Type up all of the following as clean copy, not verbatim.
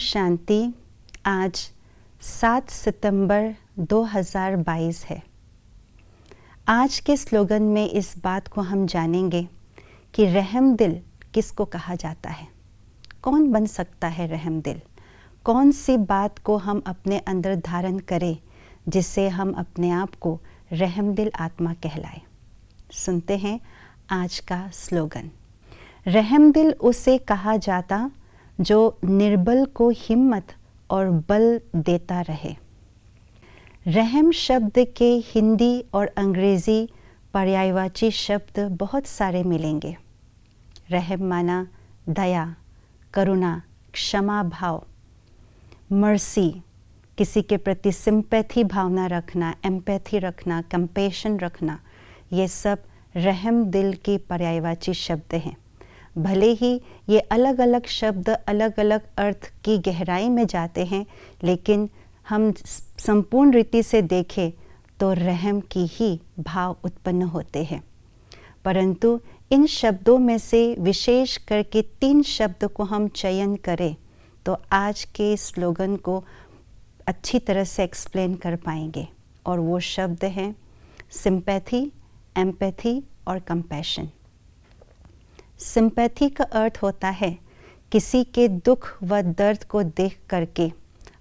शांति। आज 7 सितंबर 2022 है। आज के स्लोगन में इस बात को हम जानेंगे कि रहम दिल किसको कहा जाता है। कौन बन सकता है रहम दिल? कौन सी बात को हम अपने अंदर धारण करें जिससे हम अपने आप को रहम दिल आत्मा कहलाए। सुनते हैं आज का स्लोगन। रहम दिल उसे कहा जाता जो निर्बल को हिम्मत और बल देता रहे। रहम शब्द के हिंदी और अंग्रेज़ी पर्यायवाची शब्द बहुत सारे मिलेंगे। रहम माना दया, करुणा, क्षमा भाव, मर्सी, किसी के प्रति सिंपैथी भावना रखना, एम्पैथी रखना, कंपैशन रखना, ये सब रहम दिल की पर्यायवाची शब्द हैं। भले ही ये अलग अलग शब्द अलग अलग अर्थ की गहराई में जाते हैं, लेकिन हम संपूर्ण रीति से देखें तो रहम की ही भाव उत्पन्न होते हैं। परंतु इन शब्दों में से विशेष करके 3 शब्द को हम चयन करें तो आज के स्लोगन को अच्छी तरह से एक्सप्लेन कर पाएंगे। और वो शब्द हैं सिंपैथी, एम्पैथी और कंपैशन। सिंपैथी का अर्थ होता है किसी के दुख व दर्द को देख करके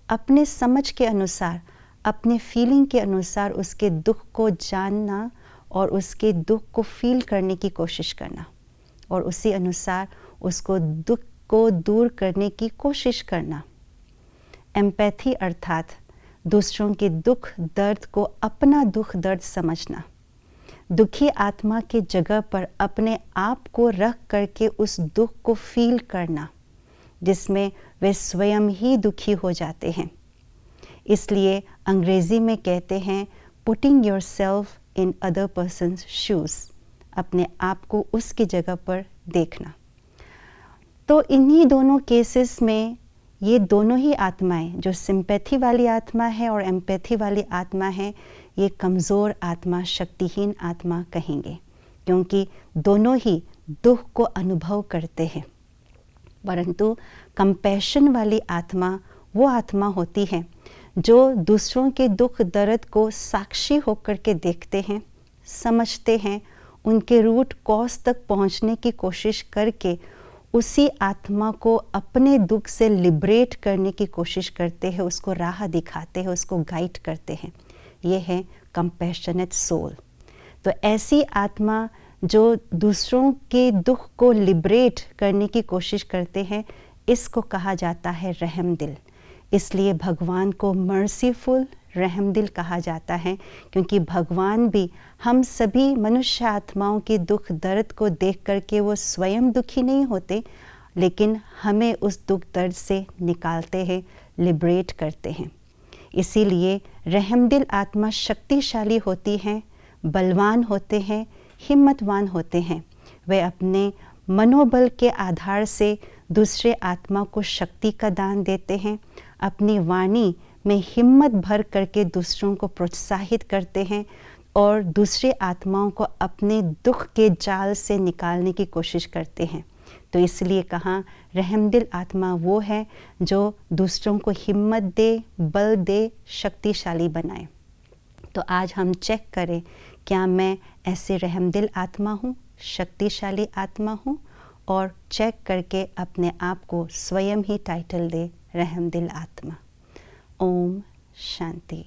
अपने समझ के अनुसार, अपने फीलिंग के अनुसार उसके दुख को जानना और उसके दुख को फील करने की कोशिश करना और उसी अनुसार उसको दुख को दूर करने की कोशिश करना। एम्पैथी अर्थात दूसरों के दुख दर्द को अपना दुख दर्द समझना, दुखी आत्मा के जगह पर अपने आप को रख करके उस दुख को फील करना जिसमें वे स्वयं ही दुखी हो जाते हैं। इसलिए अंग्रेज़ी में कहते हैं putting yourself in other persons shoes, अपने आप को उसकी जगह पर देखना। तो इन्हीं दोनों केसेस में ये दोनों ही आत्माएं, जो सिंपैथी वाली आत्मा है और एम्पैथी वाली आत्मा है, ये कमज़ोर आत्मा, शक्तिहीन आत्मा कहेंगे, क्योंकि दोनों ही दुख को अनुभव करते हैं। परंतु कंपैशन वाली आत्मा वो आत्मा होती है जो दूसरों के दुख दर्द को साक्षी होकर के देखते हैं, समझते हैं, उनके रूट कॉज तक पहुंचने की कोशिश करके उसी आत्मा को अपने दुख से लिबरेट करने की कोशिश करते हैं, उसको राह दिखाते हैं, उसको गाइड करते हैं। ये है कंपैशनेट सोल। तो ऐसी आत्मा जो दूसरों के दुख को लिबरेट करने की कोशिश करते हैं, इसको कहा जाता है रहम दिल। इसलिए भगवान को मर्सीफुल रहम दिल कहा जाता है, क्योंकि भगवान भी हम सभी मनुष्य आत्माओं के दुख दर्द को देख करके वो स्वयं दुखी नहीं होते, लेकिन हमें उस दुख दर्द से निकालते हैं, लिबरेट करते हैं। इसीलिए रहम दिल आत्मा शक्तिशाली होती हैं, बलवान होते हैं, हिम्मतवान होते हैं। वे अपने मनोबल के आधार से दूसरे आत्मा को शक्ति का दान देते हैं, अपनी वाणी में हिम्मत भर करके दूसरों को प्रोत्साहित करते हैं और दूसरे आत्माओं को अपने दुख के जाल से निकालने की कोशिश करते हैं। तो इसलिए कहा रहम दिल आत्मा वो है जो दूसरों को हिम्मत दे, बल दे, शक्तिशाली बनाए। तो आज हम चेक करें, क्या मैं ऐसे रहम दिल आत्मा हूँ, शक्तिशाली आत्मा हूँ? और चेक करके अपने आप को स्वयं ही टाइटल दे रहम दिल आत्मा। ओम शांति।